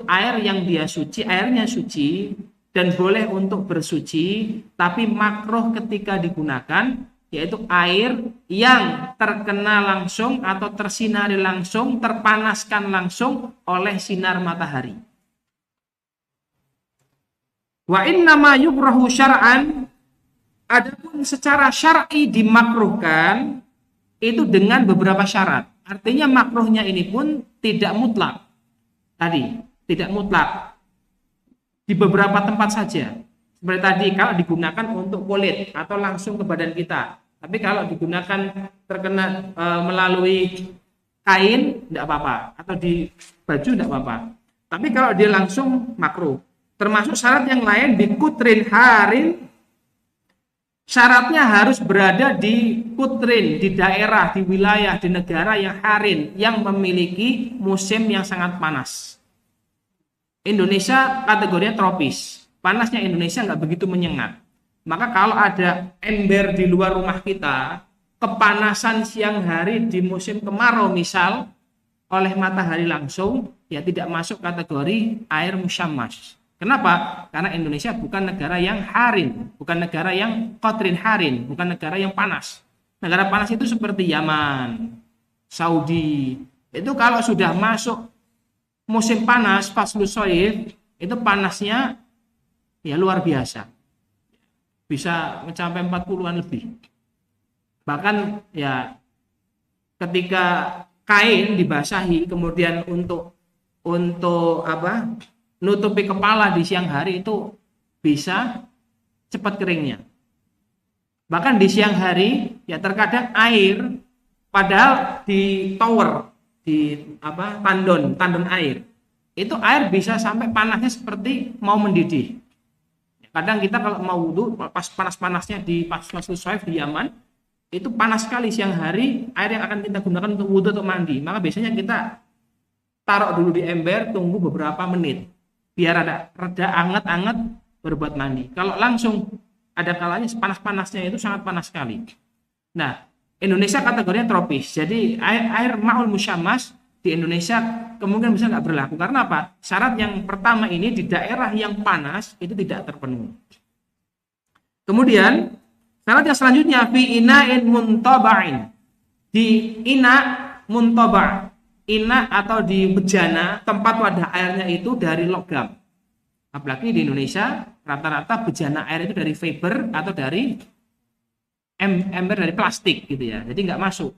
air yang dia suci, airnya suci dan boleh untuk bersuci, tapi makruh ketika digunakan, yaitu air yang terkena langsung atau tersinari langsung, terpanaskan langsung oleh sinar matahari. Wa innama yukrahu syar'an, adapun secara syar'i dimakruhkan itu dengan beberapa syarat. Artinya makruhnya ini pun tidak mutlak. Tadi, tidak mutlak. Di beberapa tempat saja. Seperti tadi, kalau digunakan untuk kulit atau langsung ke badan kita. Tapi kalau digunakan terkena melalui kain, tidak apa-apa. Atau di baju, tidak apa-apa. Tapi kalau dia langsung, makruh. Termasuk syarat yang lain, bikutrin harin, syaratnya harus berada di kutrin, di daerah, di wilayah, di negara yang harin, yang memiliki musim yang sangat panas. Indonesia kategorinya tropis. Panasnya Indonesia nggak begitu menyengat. Maka kalau ada ember di luar rumah kita, kepanasan siang hari di musim kemarau misal, oleh matahari langsung, ya tidak masuk kategori air musyammas. Kenapa? Karena Indonesia bukan negara yang harin, bukan negara yang qatrin harin, bukan negara yang panas. Negara panas itu seperti Yaman, Saudi. Itu kalau sudah masuk musim panas, faslus shaif, itu panasnya ya luar biasa. Bisa mencapai 40-an lebih. Bahkan ya ketika kain dibasahi kemudian untuk nutupi kepala di siang hari itu bisa cepat keringnya. Bahkan di siang hari ya terkadang air padahal di tower, di tandon air, itu air bisa sampai panasnya seperti mau mendidih. Kadang kita kalau mau wudhu pas panas-panasnya di faslus shaif di Yaman, itu panas sekali siang hari, air yang akan kita gunakan untuk wudhu atau mandi. Maka biasanya kita taruh dulu di ember, tunggu beberapa menit biar ada reda anget-anget berbuat mandi. Kalau langsung ada kalanya panas-panasnya itu sangat panas sekali. Nah, Indonesia kategorinya tropis. Jadi air ma'ul musyammas di Indonesia kemungkinan bisa nggak berlaku. Karena apa? Syarat yang pertama ini di daerah yang panas itu tidak terpenuhi. Kemudian syarat yang selanjutnya fi ina'in muntaba'in. Di ina muntaba'. Ina atau di bejana, tempat wadah airnya itu dari logam. Apalagi di Indonesia rata-rata bejana air itu dari fiber atau dari ember dari plastik gitu ya. Jadi nggak masuk.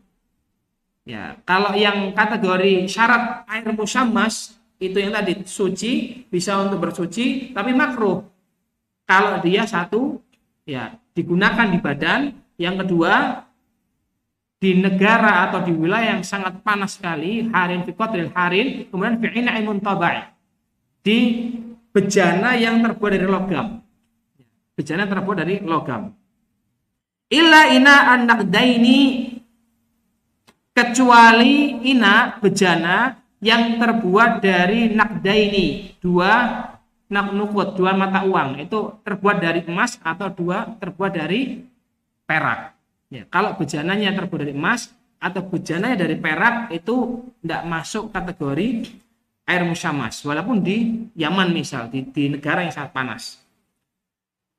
Ya, kalau yang kategori syarat air musyammas itu yang tadi suci, bisa untuk bersuci, tapi makruh. Kalau dia satu ya digunakan di badan, yang kedua di negara atau di wilayah yang sangat panas sekali, harin fi qatril harin, kemudian fi ina'in muntabai, di bejana yang terbuat dari logam. Bejana terbuat dari logam. Illa ina an-naqdaini, kecuali ina bejana yang terbuat dari naqdaini, dua naqnukut, dua mata uang, itu terbuat dari emas atau terbuat dari perak. Ya, kalau bejananya terbuat dari emas atau bejananya dari perak itu tidak masuk kategori air musyammas, walaupun di Yaman misal, di negara yang sangat panas.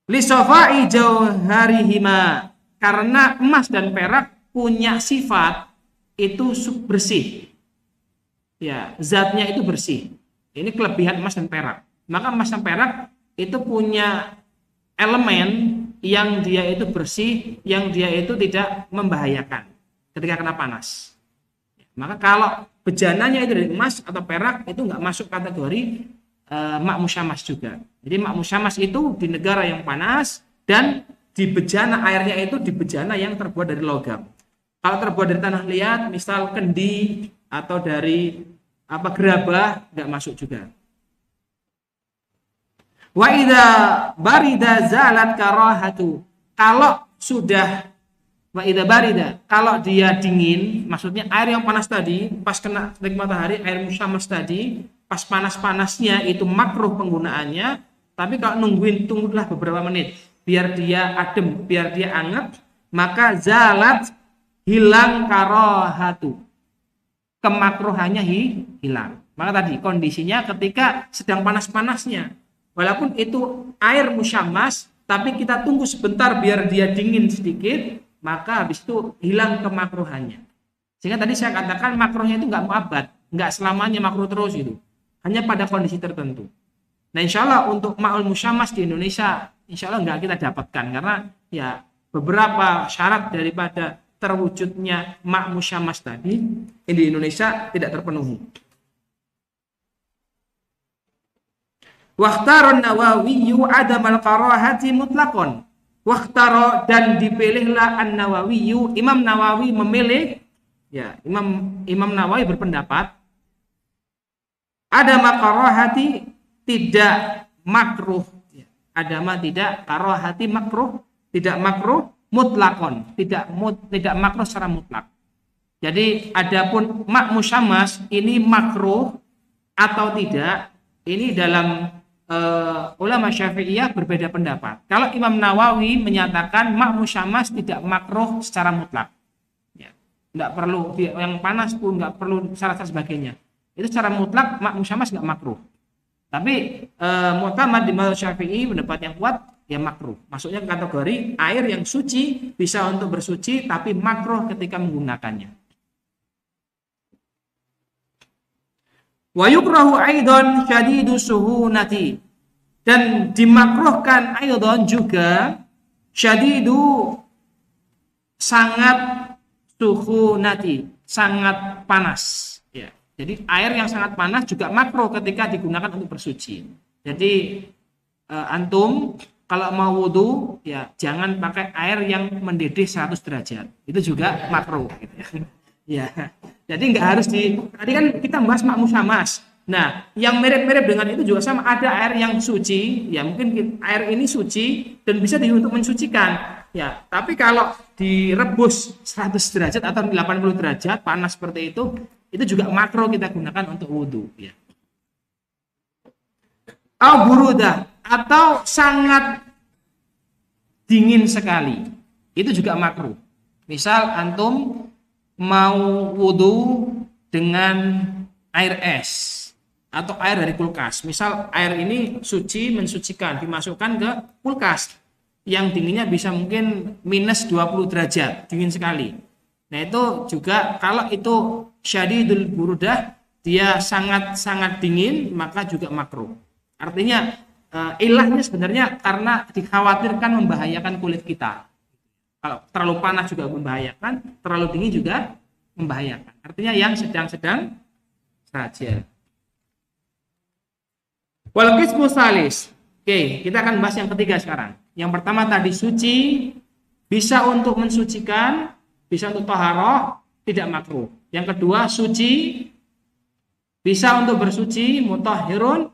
Lisofai jauharihima, karena emas dan perak punya sifat itu bersih. Ya, zatnya itu bersih. Ini kelebihan emas dan perak. Maka emas dan perak itu punya elemen yang dia itu bersih, yang dia itu tidak membahayakan ketika kena panas. Maka kalau bejananya itu dari emas atau perak itu nggak masuk kategori mak musyammas juga. Jadi mak musyammas itu di negara yang panas dan di bejana airnya itu di bejana yang terbuat dari logam. Kalau terbuat dari tanah liat, misal kendi atau dari gerabah, nggak masuk juga. Wa idza barida zalat karahatu. Kalau sudah wa idza barida, kalau dia dingin, maksudnya air yang panas tadi pas kena terik matahari, air musyammas tadi, pas panas-panasnya itu makruh penggunaannya, tapi kalau tunggulah beberapa menit biar dia adem, biar dia hangat, maka zalat, hilang karahatu. Kemakruhannya hilang. Maka tadi kondisinya ketika sedang panas-panasnya, walaupun itu air musyammas, tapi kita tunggu sebentar biar dia dingin sedikit, maka habis itu hilang kemakruhannya. Sehingga tadi saya katakan makruhnya itu nggak muabad, nggak selamanya makruh terus itu, hanya pada kondisi tertentu. Nah, insya Allah untuk ma'ul musyammas di Indonesia, insya Allah nggak kita dapatkan karena ya beberapa syarat daripada terwujudnya ma' musyammas tadi di Indonesia tidak terpenuhi. Wakhtaron Nawawi adamal karahati mutlaqon. Wakhtaro dan dipilihlah An-Nawawi, Imam Nawawi memilih, ya Imam Nawawi berpendapat ada makarahati tidak makruh, ada ma tidak karahati makruh, tidak makruh mutlakon, tidak makruh secara mutlak. Jadi adapun ma' musyammas ini makruh atau tidak, ini dalam ulama Syafi'iyah berbeda pendapat. Kalau Imam Nawawi menyatakan ma' musyammas tidak makruh secara mutlak, ya, tidak perlu yang panas pun, nggak perlu syarat-syarat sebagainya. Itu secara mutlak ma' musyammas nggak makruh. Tapi mu'tamad di mazhab Syafi'i pendapat yang kuat ya makruh. Masuknya kategori air yang suci, bisa untuk bersuci tapi makruh ketika menggunakannya. Wa yukrahu aidan syadidu suhunati, dan dimakruhkan aidan juga syadidu sangat suhunati, sangat panas, ya. Jadi air yang sangat panas juga makruh ketika digunakan untuk bersuci. Jadi antum kalau mau wudu ya jangan pakai air yang mendidih 100 derajat. Itu juga makruh gitu ya. Ya. Jadi nggak harus tadi kan kita bahas ma' musyammas. Nah, yang mirip-mirip dengan itu juga sama, ada air yang suci, ya mungkin air ini suci dan bisa untuk mensucikan. Ya, tapi kalau direbus 100 derajat atau 80 derajat panas seperti itu juga makruh kita gunakan untuk wudu, ya. Au burudah, atau sangat dingin sekali, itu juga makruh. Misal antum mau wudu dengan air es atau air dari kulkas. Misal air ini suci, mensucikan, dimasukkan ke kulkas yang dinginnya bisa mungkin minus 20 derajat, dingin sekali. Nah, itu juga kalau itu syadidul burudah, dia sangat-sangat dingin, maka juga makruh. Artinya ilahnya sebenarnya karena dikhawatirkan membahayakan kulit kita. Kalau terlalu panas juga membahayakan, terlalu dingin juga membahayakan. Artinya yang sedang-sedang saja. Wal qismu salis. Oke, kita akan bahas yang ketiga sekarang. Yang pertama tadi suci, bisa untuk mensucikan, bisa untuk taharah, tidak makruh. Yang kedua suci, bisa untuk bersuci, mutahhirun,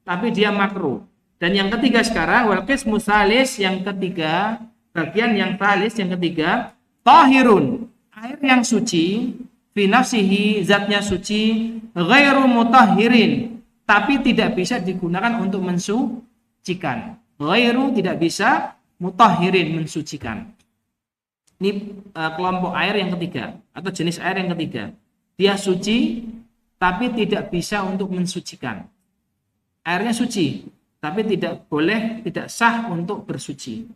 tapi dia makruh. Dan yang ketiga sekarang wal qismu salis, yang ketiga, bagian yang talis yang ketiga, tahirun, air yang suci, fi nafsihi, zatnya suci, ghairu mutahhirin, tapi tidak bisa digunakan untuk mensucikan. Ghairu tidak bisa, mutahhirin mensucikan. Ini kelompok air yang ketiga atau jenis air yang ketiga. Dia suci tapi tidak bisa untuk mensucikan. Airnya suci tapi tidak boleh, tidak sah untuk bersuci.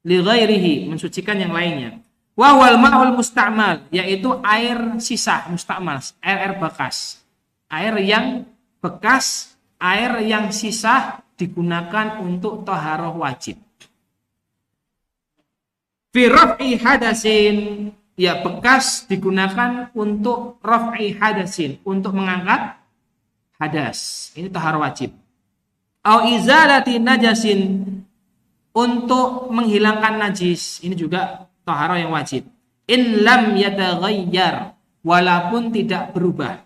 Li ghairihi, mensucikan yang lainnya. Wa wal ma'ul musta'mal, yaitu air sisa musta'mal, air bekas. Air yang bekas, air yang sisa digunakan untuk taharah wajib. Fi raf'i hadasin, ya bekas digunakan untuk raf'i hadasin, untuk mengangkat hadas. Ini taharah wajib. Au izalati najasin, untuk menghilangkan najis, ini juga taharah yang wajib. In lam yataghayyar, walaupun tidak berubah.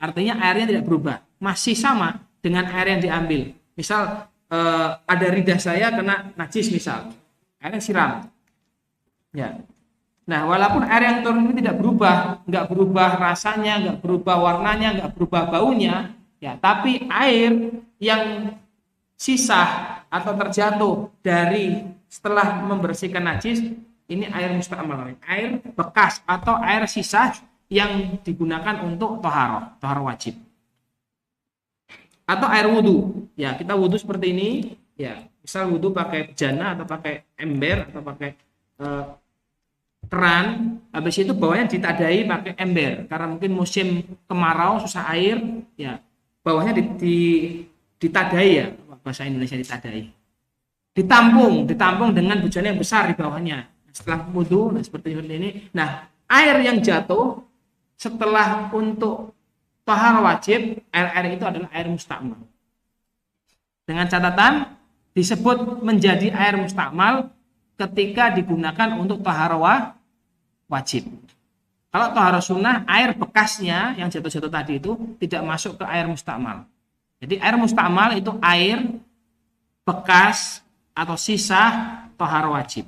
Artinya airnya tidak berubah, masih sama dengan air yang diambil. Misal ada lidah saya kena najis misal, airnya siram. Ya. Nah, walaupun air yang turun ini tidak berubah, nggak berubah rasanya, nggak berubah warnanya, nggak berubah baunya, ya, tapi air yang sisa atau terjatuh dari setelah membersihkan najis, ini air musta'mal, air bekas atau air sisa yang digunakan untuk taharah wajib. atau air wudhu. Ya, kita wudhu seperti ini, ya, misal wudhu pakai bejana atau pakai ember atau pakai keran, habis itu bawahnya ditadai pakai ember karena mungkin musim kemarau susah air, ya bawahnya ditadai, ya bahasa Indonesia ditadai, ditampung dengan bejana yang besar di bawahnya. Setelah wudhu, nah seperti ini. Nah, air yang jatuh setelah untuk taharah wajib, air itu adalah air mustakmal. Dengan catatan disebut menjadi air mustakmal ketika digunakan untuk taharah wajib. Kalau taharah sunnah, air bekasnya yang jatuh-jatuh tadi itu tidak masuk ke air mustakmal. Jadi air mustakmal itu air bekas atau sisa taharah wajib.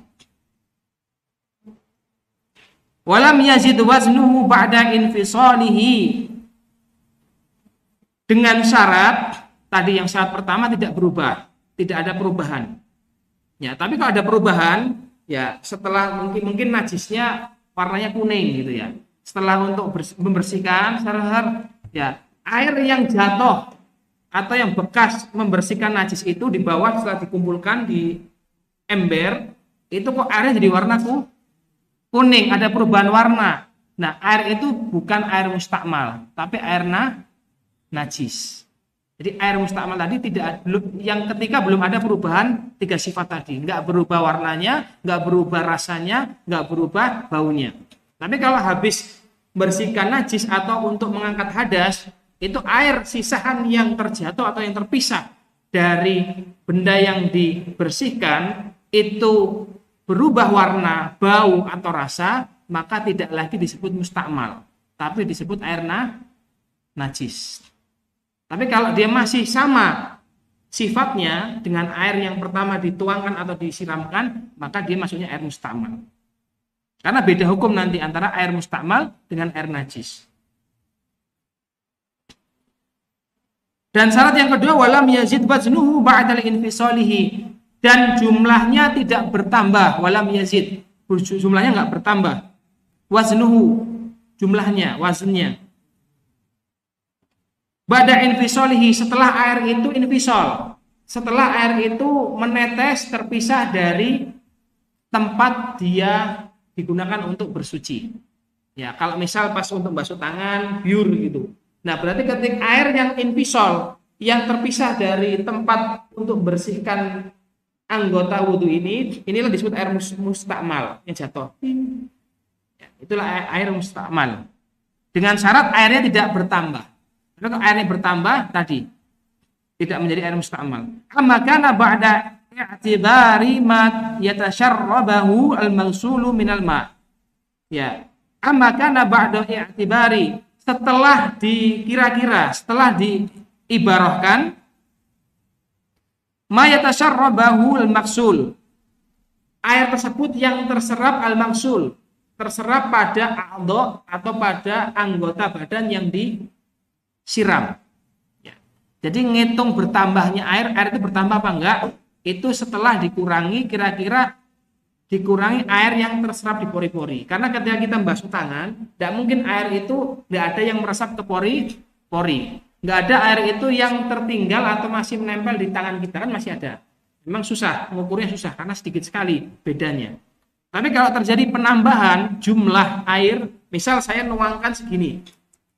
Walam yazid waznuhu ba'da infisalihi, dengan syarat tadi yang syarat pertama tidak berubah, tidak ada perubahan. Ya, tapi kalau ada perubahan, ya setelah mungkin najisnya warnanya kuning gitu ya. Setelah untuk membersihkan, ya air yang jatuh atau yang bekas membersihkan najis itu di bawah setelah dikumpulkan di ember, itu kok airnya jadi warna kuning, ada perubahan warna. Nah, air itu bukan air mustakmal, tapi air najis. Jadi air mustakmal tadi yang ketika belum ada perubahan tiga sifat tadi, nggak berubah warnanya, nggak berubah rasanya, nggak berubah baunya. Tapi kalau habis bersihkan najis atau untuk mengangkat hadas, itu air sisahan yang terjatuh atau yang terpisah dari benda yang dibersihkan itu berubah warna, bau atau rasa, maka tidak lagi disebut mustakmal, tapi disebut air najis. Tapi kalau dia masih sama sifatnya dengan air yang pertama dituangkan atau disiramkan, maka dia masuknya air mustakmal. Karena beda hukum nanti antara air mustakmal dengan air najis. Dan syarat yang kedua, walam yazid waznuhu ba'dal infisalihi, dan jumlahnya tidak bertambah. Walam yazid, jumlahnya nggak bertambah. Waznuhu, jumlahnya, wazennya. Ba'da infisalihi, setelah air itu infisal, setelah air itu menetes terpisah dari tempat dia digunakan untuk bersuci. Ya, kalau misal pas untuk basuh tangan biur gitu. Nah, berarti ketika air yang infisal, yang terpisah dari tempat untuk bersihkan anggota wudhu inilah disebut air mustakmal yang jatuh. Ya, itulah air mustakmal. Dengan syarat airnya tidak bertambah. Kalau airnya bertambah tadi tidak menjadi air mustakmal. Amma kana ba'da i'tibari ma yatasharrabahu al-maghsulu minal ma. Ya, amma kana ba'da i'tibari, setelah dikira-kira, setelah diibarahkan ma yatasharrabahu al-maghsul, air tersebut yang terserap al-maghsul, terserap pada a'dha atau pada anggota badan yang disiram. Ya. Jadi ngitung bertambahnya air itu bertambah apa enggak? Itu setelah dikurangi, kira-kira dikurangi air yang terserap di pori-pori. Karena ketika kita membasuh tangan, tidak mungkin air itu tidak ada yang meresap ke pori-pori. Nggak ada air itu yang tertinggal atau masih menempel di tangan kita, kan masih ada. Memang susah, mengukurnya susah karena sedikit sekali bedanya. Tapi kalau terjadi penambahan jumlah air, misal saya nuangkan segini,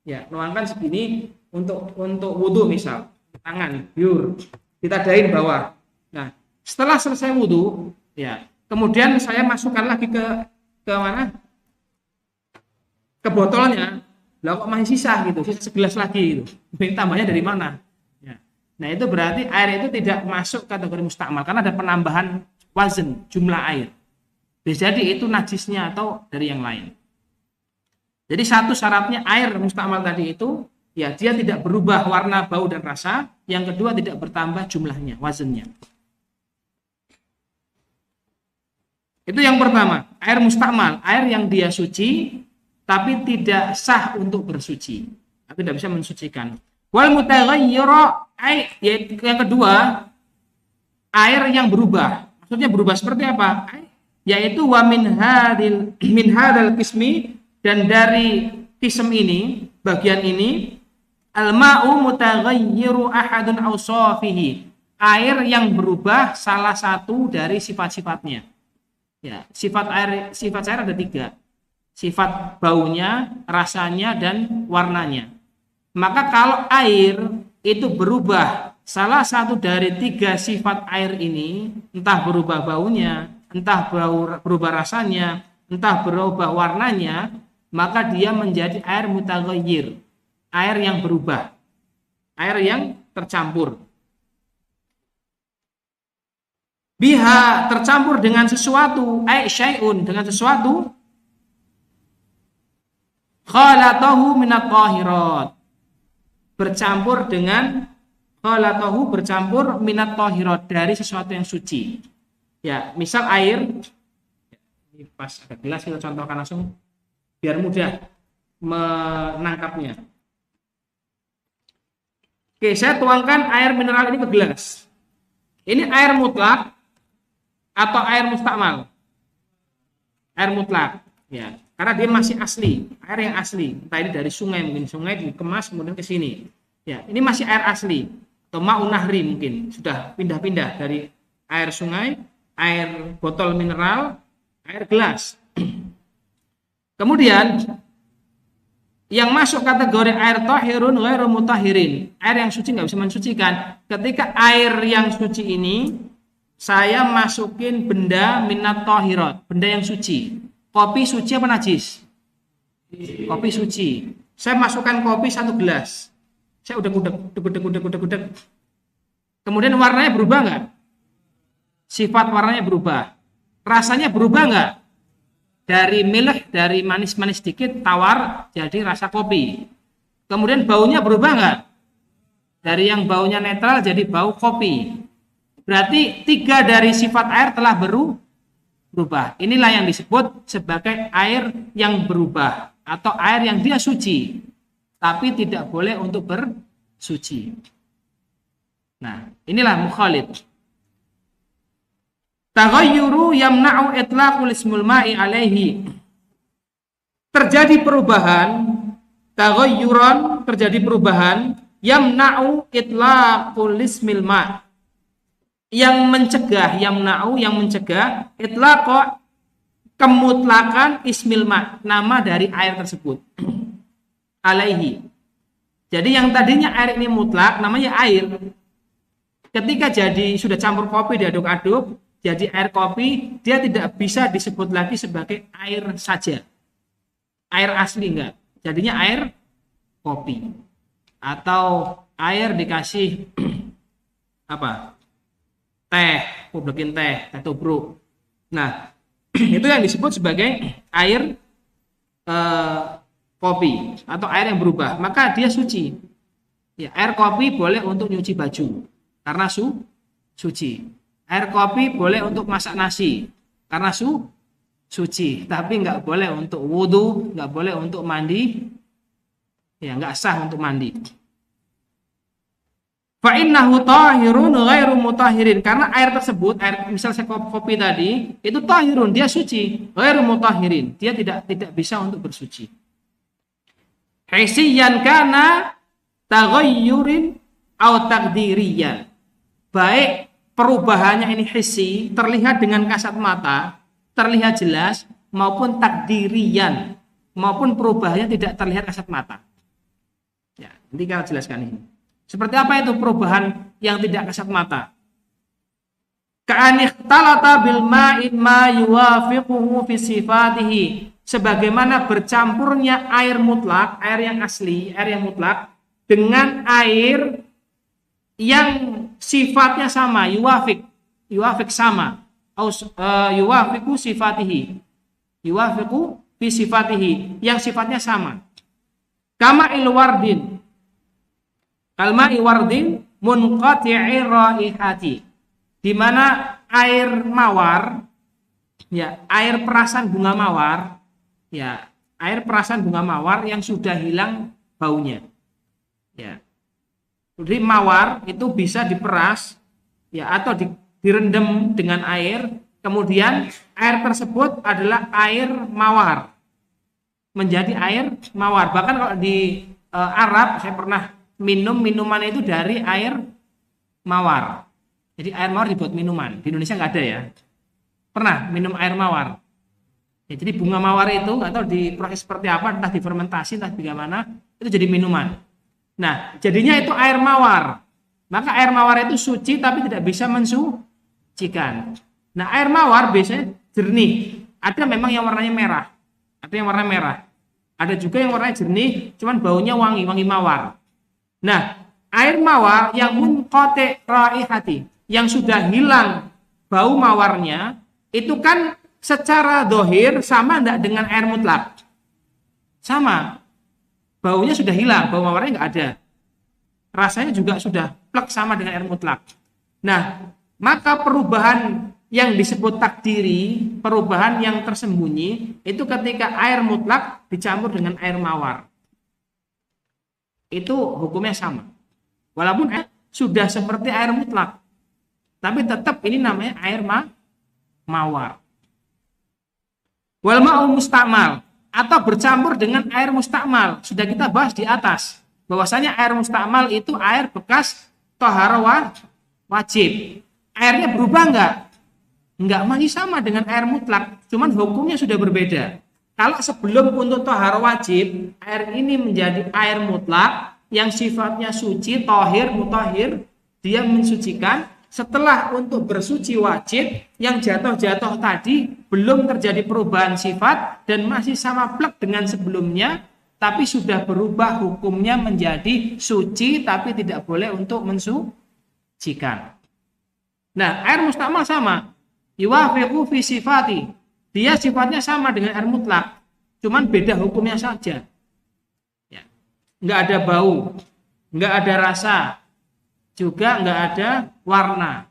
ya nuangkan segini untuk wudhu misal, tangan, biur, ditadain bawah. Nah, setelah selesai wudhu, ya kemudian saya masukkan lagi ke mana? Ke botolnya. Lah kok masih sisa gitu, sisa segelas lagi gitu. Tambahnya dari mana? Ya. Nah, itu berarti air itu tidak masuk kategori mustakmal karena ada penambahan wazn, jumlah air. Bisa jadi itu najisnya atau dari yang lain. Jadi satu syaratnya air mustakmal tadi itu ya dia tidak berubah warna, bau dan rasa. Yang kedua tidak bertambah jumlahnya, wazennya. Itu yang pertama, air mustakmal, air yang dia suci tapi tidak sah untuk bersuci, tapi tidak bisa mensucikan. Wal mutaghayyira, yang kedua, air yang berubah. Maksudnya berubah seperti apa? Yaitu wa min hadal qismi, dan dari kism ini, bagian ini, Al-ma'u mutaghayyiru ahadun awsafihi. Air yang berubah salah satu dari sifat-sifatnya. Ya, sifat air ada 3. Sifat baunya, rasanya, dan warnanya. Maka kalau air itu berubah salah satu dari 3 sifat air ini, entah berubah baunya, entah berubah rasanya, entah berubah warnanya, maka dia menjadi air mutaghayyir, air yang berubah, air yang tercampur. Biha, tercampur dengan sesuatu, syai'un, dengan sesuatu, khalatahu minat tahirat, bercampur dengan khalatahu, bercampur minat tahirat, dari sesuatu yang suci. Ya, misal air, ini pas ada gelas kita contohkan langsung biar mudah menangkapnya. Oke, saya tuangkan air mineral ini ke gelas. Ini air mutlak atau air mustakmal? Air mutlak, ya, karena dia masih asli, air yang asli. Entah ini dari sungai, mungkin sungai dikemas kemudian ke sini. Ya, ini masih air asli atau ma'un nahri, mungkin sudah pindah-pindah dari air sungai, air botol mineral, air gelas. Kemudian yang masuk kategori air tahirun ghairu mutahirin, air yang suci nggak bisa mensucikan. Ketika air yang suci ini saya masukin benda minat tahirat, benda yang suci. Kopi suci apa najis? Kopi suci. Saya masukkan kopi 1 gelas. Saya udah gudeg. Kemudian warnanya berubah nggak? Sifat warnanya berubah. Rasanya berubah nggak? Dari milih, dari manis-manis sedikit, tawar, jadi rasa kopi. Kemudian baunya berubah nggak? Dari yang baunya netral jadi bau kopi. Berarti 3 dari sifat air telah berubah. Inilah yang disebut sebagai air yang berubah atau air yang dia suci, tapi tidak boleh untuk bersuci. Nah, inilah mukhalid. Taghayyuru yamna'u itlaqul ismul ma'i alaihi. Terjadi perubahan, taghayyuran, terjadi perubahan, yamna'u itlaqul ismil ma', yang mencegah, yamna'u, yang mencegah itlaq, kemutlakan ismil ma', nama dari air tersebut, alaihi. Jadi yang tadinya air ini mutlak, namanya air, ketika jadi sudah campur kopi diaduk-aduk jadi air kopi, dia tidak bisa disebut lagi sebagai air saja, air asli, enggak, jadinya air kopi atau air dikasih apa, teh, bikin teh atau tubruk. Nah, itu yang disebut sebagai air kopi atau air yang berubah, maka dia suci. Ya, air kopi boleh untuk nyuci baju karena suci. Air kopi boleh untuk masak nasi karena suci, tapi nggak boleh untuk wudhu, nggak boleh untuk mandi, ya nggak sah untuk mandi. Fa innahu tahirun ghairu mutahirin, karena air tersebut, air misal saya kopi tadi itu tahirun, dia suci, ghairu mutahirin, dia tidak bisa untuk bersuci. Hisiyan kana taghayyurin au taqdiriyan, baik perubahannya ini hissi, terlihat dengan kasat mata, terlihat jelas, maupun takdirian, maupun perubahannya tidak terlihat kasat mata. Ya, nanti kita jelaskan ini. Seperti apa itu perubahan yang tidak kasat mata? Ka'anikhtalata bil ma'in ma yuwafiquhu fi sifatihi, sebagaimana bercampurnya air mutlak, air yang asli, air yang mutlak dengan air yang sifatnya sama, yuwafik sama, yuwafiku sifatihi, yuwafiku fi sifatihi, yang sifatnya sama. Kama ilwardin, kalma iwardin munqati'i raihati, di mana air mawar, ya, air perasan bunga mawar, ya, air perasan bunga mawar yang sudah hilang baunya, ya. Jadi mawar itu bisa diperas, ya, atau direndam dengan air, kemudian air tersebut adalah air mawar, menjadi air mawar. Bahkan kalau di Arab, saya pernah minum minuman itu dari air mawar. Jadi air mawar dibuat minuman. Di Indonesia nggak ada ya. Pernah minum air mawar? Ya, jadi bunga mawar itu nggak tahu diproses seperti apa, entah difermentasi, entah bagaimana, itu jadi minuman. Nah, jadinya itu air mawar. Maka air mawar itu suci tapi tidak bisa mensucikan. Nah, air mawar biasanya jernih. Ada memang yang warnanya merah. Ada yang warna merah. Ada juga yang warnanya jernih, cuman baunya wangi, wangi mawar. Nah, air mawar yang munqati raihati, yang sudah hilang bau mawarnya, itu kan secara dohir sama enggak dengan air mutlak? Sama. Baunya sudah hilang, bau mawarnya enggak ada. Rasanya juga sudah plek sama dengan air mutlak. Nah, maka perubahan yang disebut takdiri, perubahan yang tersembunyi, itu ketika air mutlak dicampur dengan air mawar. Itu hukumnya sama. Walaupun sudah seperti air mutlak, tapi tetap ini namanya air mawar. Wal ma'u mustakmal, atau bercampur dengan air mustakmal. Sudah kita bahas di atas bahwasanya air mustakmal itu air bekas tohara wajib. Airnya berubah enggak? Enggak, masih sama dengan air mutlak, cuman hukumnya sudah berbeda. Kalau sebelum untuk tohara wajib, air ini menjadi air mutlak yang sifatnya suci, tohir, mutahhir, dia mensucikan. Setelah untuk bersuci wajib, yang jatuh-jatuh tadi belum terjadi perubahan sifat dan masih sama plek dengan sebelumnya, tapi sudah berubah hukumnya menjadi suci tapi tidak boleh untuk mensucikan. Nah, air mustakmal sama. Yuwafiqu fi sifati. Dia sifatnya sama dengan air mutlak, cuman beda hukumnya saja. Ya. Enggak ada bau, enggak ada rasa, juga enggak ada warna.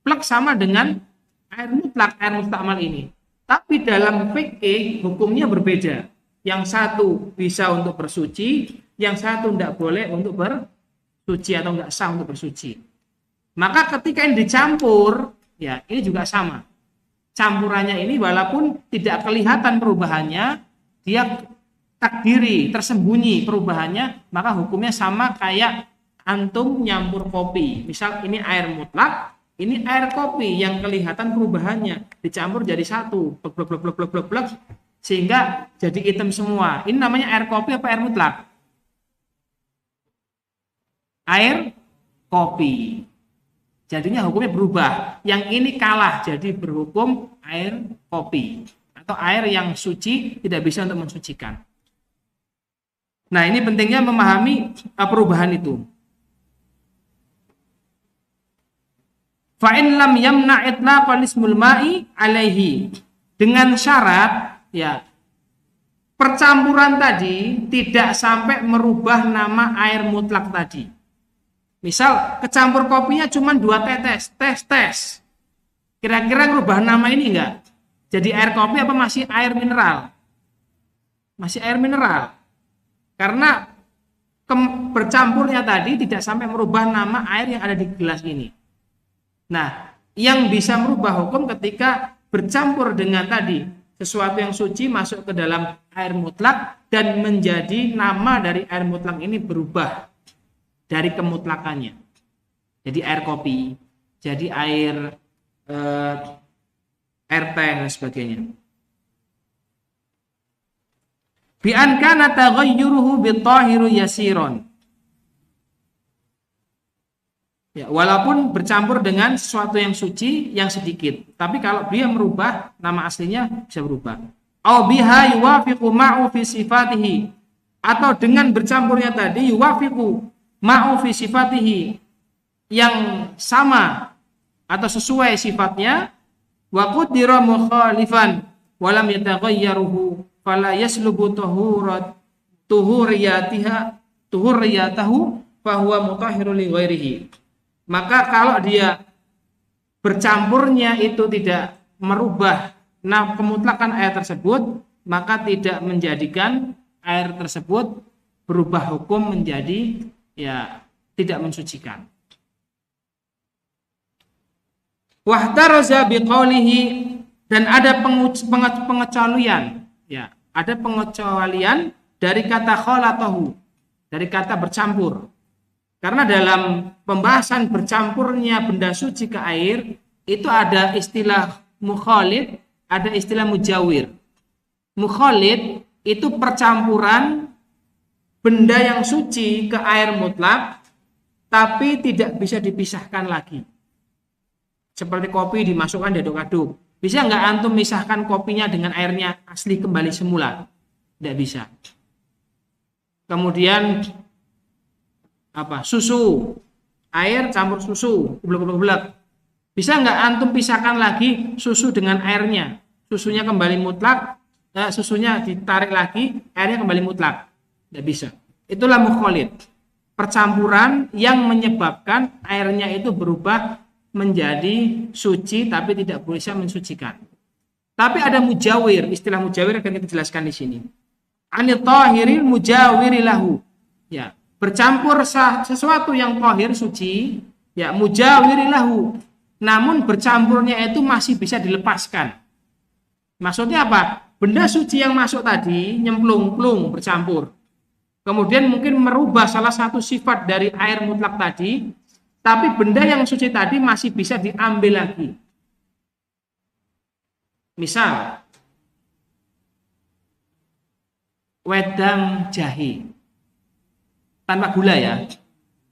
Plek sama dengan air mutlak, air mustakmal ini. Tapi dalam fikih hukumnya berbeda. Yang satu bisa untuk bersuci, yang satu tidak boleh untuk bersuci atau enggak sah untuk bersuci. Maka ketika ini dicampur, ya ini juga sama. Campurannya ini walaupun tidak kelihatan perubahannya, dia takdiri, tersembunyi perubahannya, maka hukumnya sama kayak antum nyampur kopi. Misal ini air mutlak, ini air kopi yang kelihatan perubahannya, dicampur jadi satu, blek, sehingga jadi hitam semua. Ini namanya air kopi apa air mutlak? Air kopi. Jadinya hukumnya berubah. Yang ini kalah, jadi berhukum air kopi atau air yang suci tidak bisa untuk mensucikan. Nah, ini pentingnya memahami perubahan itu. Fa'in lam yamna itlaqal ismul ma'i alaihi, dengan syarat ya percampuran tadi tidak sampai merubah nama air mutlak tadi. Misal kecampur kopinya cuma 2 tetes. Kira-kira merubah nama ini enggak? Jadi air kopi apa masih air mineral? Masih air mineral. Karena bercampurnya tadi tidak sampai merubah nama air yang ada di gelas ini. Nah, yang bisa merubah hukum ketika bercampur dengan tadi sesuatu yang suci masuk ke dalam air mutlak dan menjadi nama dari air mutlak ini berubah dari kemutlakannya. Jadi air kopi, jadi air teh dan sebagainya. Bi an kana taghayyuruhu bitahiru yasiron. Ya, walaupun bercampur dengan sesuatu yang suci yang sedikit, tapi kalau dia merubah nama aslinya bisa berubah. Au biha yuwafiqu ma'u fi sifatihi, atau dengan bercampurnya tadi yuwafiqu ma'u fi sifatihi, yang sama atau sesuai sifatnya, wa qaddara mukhalifan wa lam yataghayyaruhu fala yaslubu tuhuriyatahu fa huwa mutahhirun li ghairihi. Maka kalau dia bercampurnya itu tidak merubah kemutlakan air tersebut, maka tidak menjadikan air tersebut berubah hukum menjadi ya tidak mensucikan. Wahtaraza biqaulihi, dan ada pengecualian, ya, ada pengecualian dari kata khalatahu, dari kata bercampur. Karena dalam pembahasan bercampurnya benda suci ke air, itu ada istilah mukhalid, ada istilah mujawir. Mukhalid itu percampuran benda yang suci ke air mutlak, tapi tidak bisa dipisahkan lagi. Seperti kopi dimasukkan diaduk-aduk. Bisa nggak antum misahkan kopinya dengan airnya asli kembali semula? Tidak bisa. Kemudian susu, air campur susu, blek-blek. Bisa nggak antum pisahkan lagi susu dengan airnya? Susunya kembali mutlak, susunya ditarik lagi, airnya kembali mutlak. Tidak bisa. Itulah mukhalid. Percampuran yang menyebabkan airnya itu berubah menjadi suci tapi tidak bisa mensucikan. Tapi ada mujawir, istilah mujawir akan kita jelaskan di sini. Anit tahiril mujawiri lahu. Ya, bercampur sesuatu yang tahir suci, ya mujawiri lahu. Namun bercampurnya itu masih bisa dilepaskan. Maksudnya apa? Benda suci yang masuk tadi nyemplung-plung bercampur. Kemudian mungkin merubah salah satu sifat dari air mutlak tadi, tapi benda yang suci tadi masih bisa diambil lagi. Misal, wedang jahe tanpa gula ya.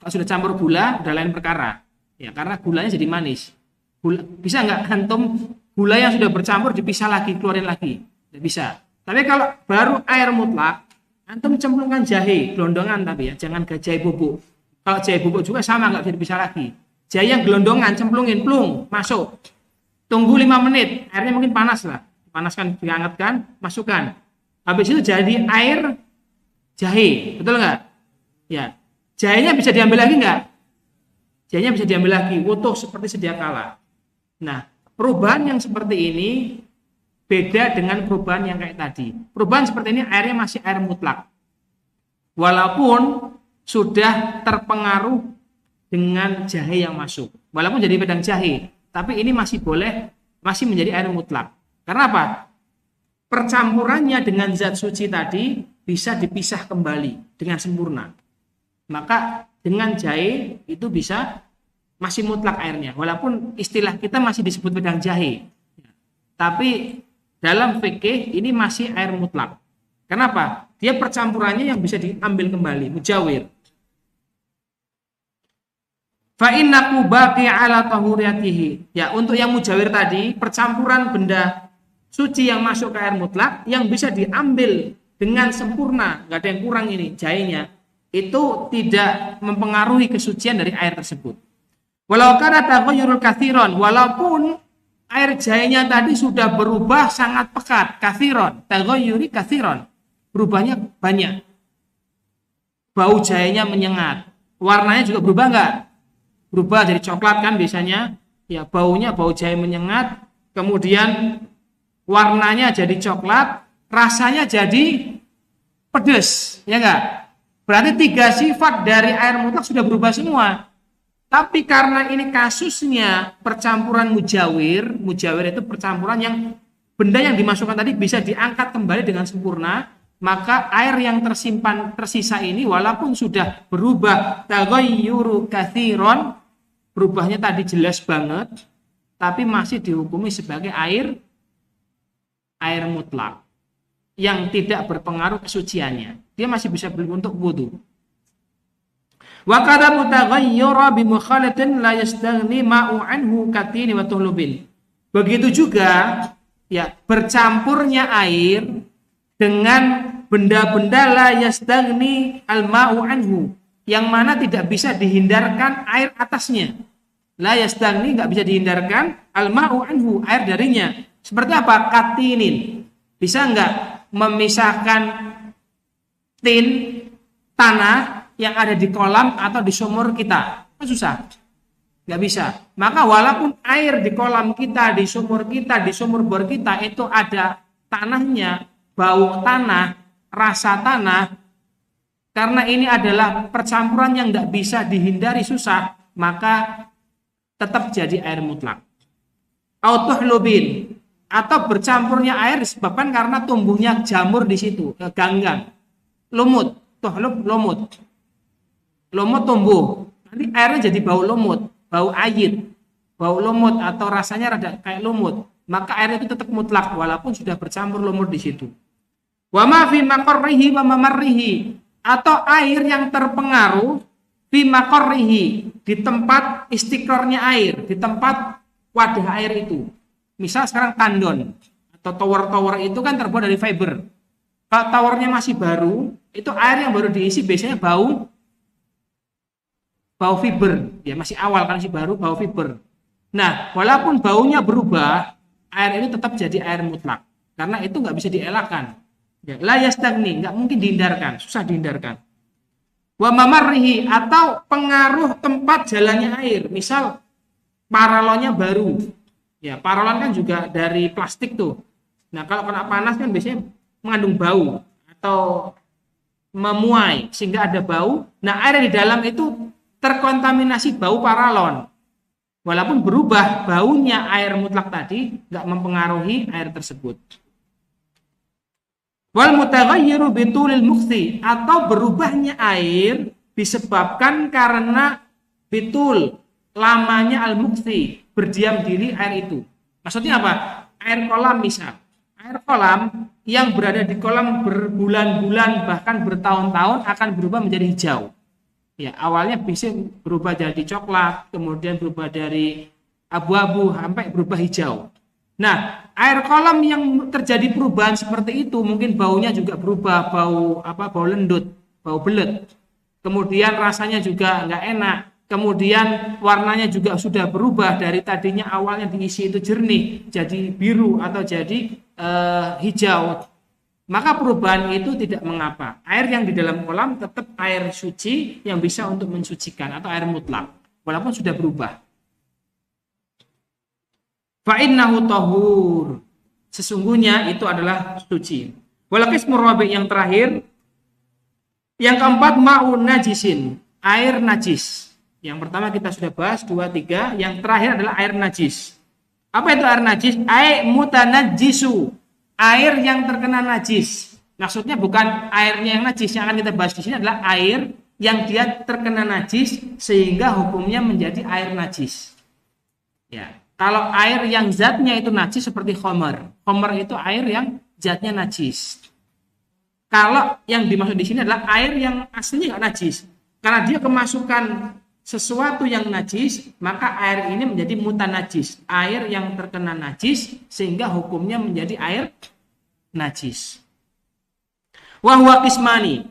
Kalau sudah campur gula, udah lain perkara. Ya, karena gulanya jadi manis. Bisa nggak antum gula yang sudah bercampur dipisah lagi, keluarin lagi? Tidak bisa. Tapi kalau baru air mutlak, antum cemplungkan jahe, gelondongan tapi ya, jangan jahe bubuk. Kalau jahe bubuk juga sama, nggak bisa dipisah lagi. Jahe yang gelondongan, cemplungin, plung, masuk. Tunggu 5 menit, airnya mungkin panas lah. Panaskan, dihangatkan, masukkan. Habis itu jadi air jahe, betul nggak? Ya, jahenya bisa diambil lagi nggak? Jahenya bisa diambil lagi, utuh seperti sedia kala. Nah, perubahan yang seperti ini beda dengan perubahan yang kayak tadi. Perubahan seperti ini airnya masih air mutlak. Walaupun sudah terpengaruh dengan jahe yang masuk. Walaupun jadi wedang jahe, tapi ini masih boleh, masih menjadi air mutlak. Karena apa? Percampurannya dengan zat suci tadi bisa dipisah kembali dengan sempurna. Maka dengan jahe itu bisa masih mutlak airnya. Walaupun istilah kita masih disebut wedang jahe. Tapi dalam fikih ini masih air mutlak. Kenapa? Dia percampurannya yang bisa diambil kembali, mujawir. Fa innahu baqi ala tahuriyatihi. Ya, untuk yang mujawir tadi, percampuran benda suci yang masuk ke air mutlak yang bisa diambil dengan sempurna, enggak ada yang kurang ini jahenya, itu tidak mempengaruhi kesucian dari air tersebut. Walau kana taghayyurul katsiran, walaupun air jahenya tadi sudah berubah sangat pekat, katsiran, taghayyuri katsiran, berubahnya banyak. Bau jahenya menyengat, warnanya juga berubah enggak? Berubah jadi coklat kan biasanya, ya baunya bau jahe menyengat, kemudian warnanya jadi coklat, rasanya jadi pedas, ya enggak? Berarti 3 sifat dari air mutlak sudah berubah semua. Tapi karena ini kasusnya percampuran mujawir itu percampuran yang benda yang dimasukkan tadi bisa diangkat kembali dengan sempurna, maka air yang tersimpan tersisa ini walaupun sudah berubah taghayyuru katsiran, berubahnya tadi jelas banget, tapi masih dihukumi sebagai air mutlak yang tidak berpengaruh kesuciannya. Dia masih bisa untuk wudu. Wa qad mutaghayyira bi mukhalatin la yastaghni ma'u anhu katini wa tuhlubin. Begitu juga ya bercampurnya air dengan benda-benda la yastaghni al-ma'u anhu, yang mana tidak bisa dihindarkan air atasnya. La yastaghni, enggak bisa dihindarkan al-ma'u anhu, air darinya. Seperti apa? Katinin. Bisa enggak memisahkan tin, tanah yang ada di kolam atau di sumur kita? Susah. Enggak bisa. Maka walaupun air di kolam kita, di sumur kita, di sumur bor kita itu ada tanahnya, bau tanah, rasa tanah, karena ini adalah percampuran yang enggak bisa dihindari, susah, maka tetap jadi air mutlak. Autuhlubin, atau bercampurnya air disebabkan karena tumbuhnya jamur di situ, ganggang, lumut, tuhlub lumut. lumut tumbuh, nanti airnya jadi bau lumut, bau ayit, bau lumut atau rasanya rada kayak lumut, maka airnya itu tetap mutlak walaupun sudah bercampur lumut di situ. Wa ma fi maqarrihi wa mamarrihi, atau air yang terpengaruh fi maqarrihi, di tempat istiqrarnya air, di tempat wadah air itu. Misal sekarang tandon atau tower-tower itu kan terbuat dari fiber. Kalau towernya masih baru, itu air yang baru diisi biasanya bau fiber, ya masih awal kan masih baru, bau fiber. Nah, walaupun baunya berubah, air ini tetap jadi air mutlak karena itu nggak bisa dielakkan. Ya, la yastagni, nggak mungkin dihindarkan, susah dihindarkan. Wa mamarrihi, atau pengaruh tempat jalannya air, misal paralonnya baru. Ya, paralon kan juga dari plastik tuh. Nah, kalau kena panas kan biasanya mengandung bau atau memuai sehingga ada bau. Nah, air di dalam itu terkontaminasi bau paralon. Walaupun berubah baunya air mutlak tadi nggak mempengaruhi air tersebut. Wal mutaghayyiru bitulil mukthi, atau berubahnya air disebabkan karena bitul, lamanya al-mukthi, berdiam diri air itu. Maksudnya apa? Air kolam misal. Air kolam yang berada di kolam berbulan-bulan bahkan bertahun-tahun akan berubah menjadi hijau. Ya, awalnya bisa berubah jadi coklat, kemudian berubah dari abu-abu sampai berubah hijau. Nah, air kolam yang terjadi perubahan seperti itu mungkin baunya juga berubah, bau lendut, bau belet. Kemudian rasanya juga nggak enak. Kemudian warnanya juga sudah berubah dari tadinya awalnya diisi itu jernih jadi biru atau jadi hijau. Maka perubahan itu tidak mengapa. Air yang di dalam kolam tetap air suci yang bisa untuk mensucikan atau air mutlak walaupun sudah berubah. Fa innahu tahur, sesungguhnya itu adalah suci. Wal qismur rabi', yang terakhir, yang keempat, ma'un najisin, air najis. Yang pertama kita sudah bahas 2, 3, yang terakhir adalah air najis. Apa itu air najis? Ai mutanajjisu, air yang terkena najis. Maksudnya bukan airnya yang najis, yang akan kita bahas di sini adalah air yang dia terkena najis sehingga hukumnya menjadi air najis. Ya. Kalau air yang zatnya itu najis seperti khamar. Khamar itu air yang zatnya najis. Kalau yang dimaksud di sini adalah air yang aslinya nggak najis. Karena dia kemasukan sesuatu yang najis, maka air ini menjadi mutanajis. Air yang terkena najis sehingga hukumnya menjadi air najis. Wa huwa qismani.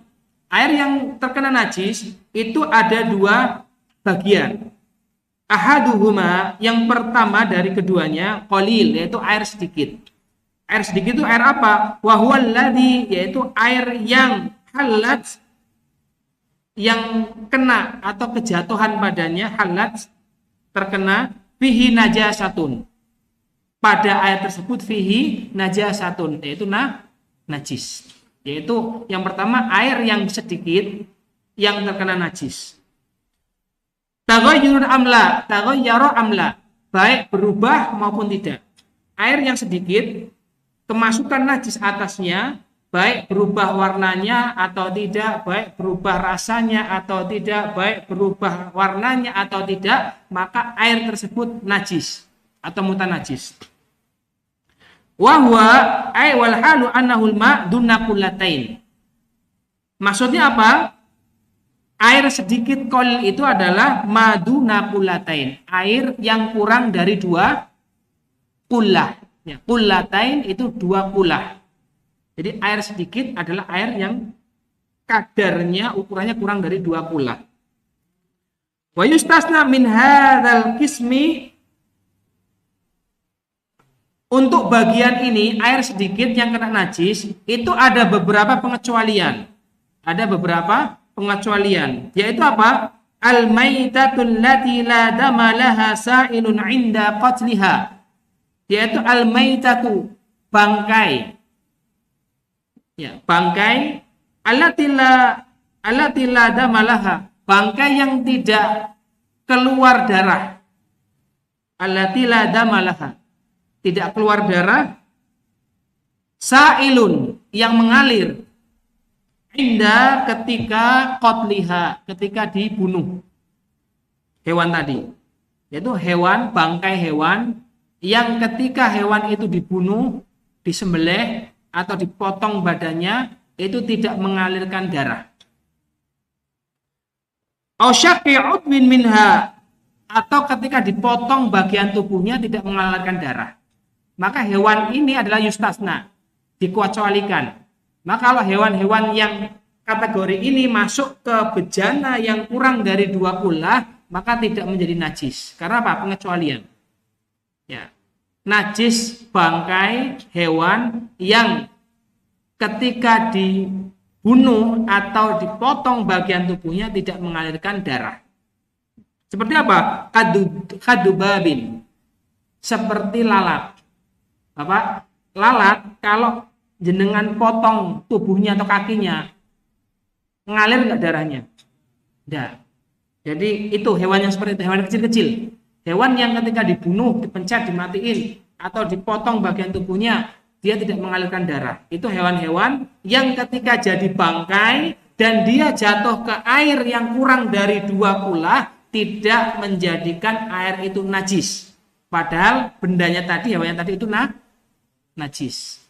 Air yang terkena najis itu ada 2 bagian. Ahaduhuma, yang pertama dari keduanya, qalil, yaitu air sedikit. Air sedikit itu air apa? Wa huwal ladzi, yaitu air yang halat, yang kena atau kejatuhan padanya, halat, terkena, fihi najasatun. Pada air tersebut fihi najasatun, yaitu najis. Yaitu yang pertama air yang sedikit yang terkena najis. Taghayyurun amla, taghayyara amla, baik berubah maupun tidak. Air yang sedikit kemasukan najis atasnya, baik berubah warnanya atau tidak, baik berubah rasanya atau tidak, baik berubah warnanya atau tidak, maka air tersebut najis atau mutanajis. Wa huwa ay wal halu annahul ma dunna kullatain. Maksudnya apa? Air sedikit qalil itu adalah maduna kullatain, air yang kurang dari 2 kullah. Ya, kullatain itu 2 kullah. Jadi air sedikit adalah air yang kadarnya ukurannya kurang dari 2 kullah. Wa yustasna min hadzal qismi, untuk bagian ini air sedikit yang kena najis itu ada beberapa pengecualian. Ada beberapa pengecualian, yaitu apa? Al-maitatul lati la dama laha sa'ilun 'inda qatliha, yaitu al-maitatu, bangkai. Ya, bangkai allati la dama laha, bangkai yang tidak keluar darah. Allati la dama laha, tidak keluar darah. Sa'ilun, yang mengalir. Indah ketika qatliha, ketika dibunuh hewan tadi, yaitu hewan, bangkai hewan yang ketika hewan itu dibunuh, disembelih atau dipotong badannya itu tidak mengalirkan darah. Au syaqqi udwin minha, atau ketika dipotong bagian tubuhnya tidak mengalirkan darah. Maka hewan ini adalah yustasna, dikecualikan. Maka kalau hewan-hewan yang kategori ini masuk ke bejana yang kurang dari 2 kula, maka tidak menjadi najis. Karena apa? Pengecualian. Ya. Najis bangkai hewan yang ketika dibunuh atau dipotong bagian tubuhnya tidak mengalirkan darah. Seperti apa? Kadubabin. Seperti lalat. Bapak, lalat kalau jenengan potong tubuhnya atau kakinya, ngalir nggak darahnya? Tidak. Jadi itu hewan yang seperti itu, hewan kecil-kecil. Hewan yang ketika dibunuh, dipencet, dimatiin, atau dipotong bagian tubuhnya, dia tidak mengalirkan darah. Itu hewan-hewan yang ketika jadi bangkai dan dia jatuh ke air yang kurang dari 2 kula, tidak menjadikan air itu najis. Padahal bendanya tadi, hewan yang tadi itu najis.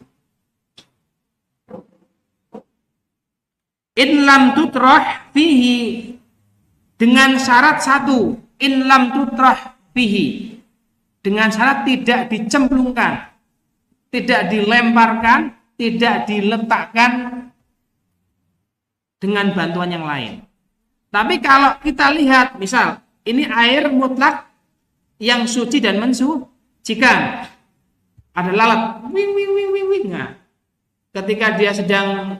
In lam tutrah fihi, dengan syarat satu, in lam tutrah fihi, dengan syarat tidak dicemplungkan, tidak dilemparkan, tidak diletakkan dengan bantuan yang lain. Tapi kalau kita lihat, misal ini air mutlak yang suci dan mensucikan, ada lalat, wing wing wing wing wing. Nah, ketika dia sedang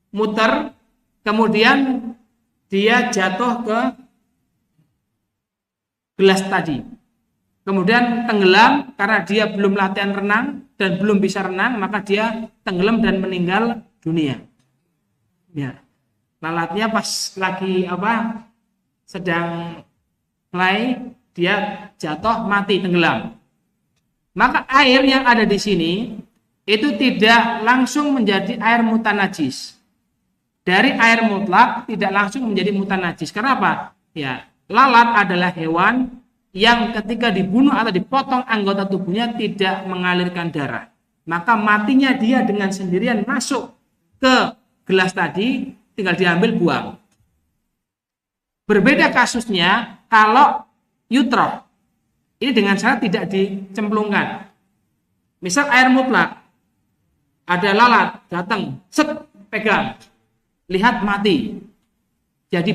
muter, kemudian dia jatuh ke gelas tadi. Kemudian tenggelam karena dia belum latihan renang dan belum bisa renang, maka dia tenggelam dan meninggal dunia. Ya. Lalatnya pas lagi sedang play, dia jatuh mati tenggelam. Maka air yang ada di sini itu tidak langsung menjadi air mutanajis. Dari air mutlak tidak langsung menjadi mutanajis. Karena apa? Ya, lalat adalah hewan yang ketika dibunuh atau dipotong anggota tubuhnya tidak mengalirkan darah. Maka matinya dia dengan sendirian masuk ke gelas tadi, tinggal diambil buang. Berbeda kasusnya kalau yutroh. Ini dengan syarat tidak dicemplungkan. Misal air mutlak, ada lalat datang, set, pegang. Lihat mati, jadi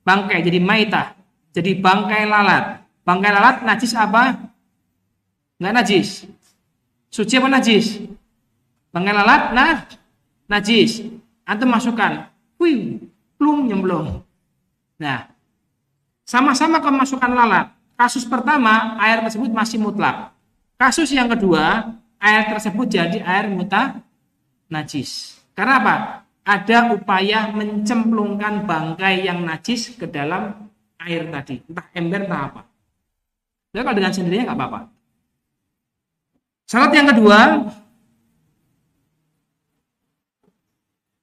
bangkai, jadi maitah, jadi bangkai lalat. Bangkai lalat najis apa? Nggak najis. Suci apa najis? Bangkai lalat najis. Antum masukkan, plung nyemplung. Nah, sama-sama kemasukan lalat. Kasus pertama air tersebut masih mutlak. Kasus yang kedua air tersebut jadi air najis. Karena apa? Ada upaya mencemplungkan bangkai yang najis ke dalam air tadi, entah ember entah apa. Jadi kalau dengan sendirinya nggak apa-apa. Syarat yang kedua,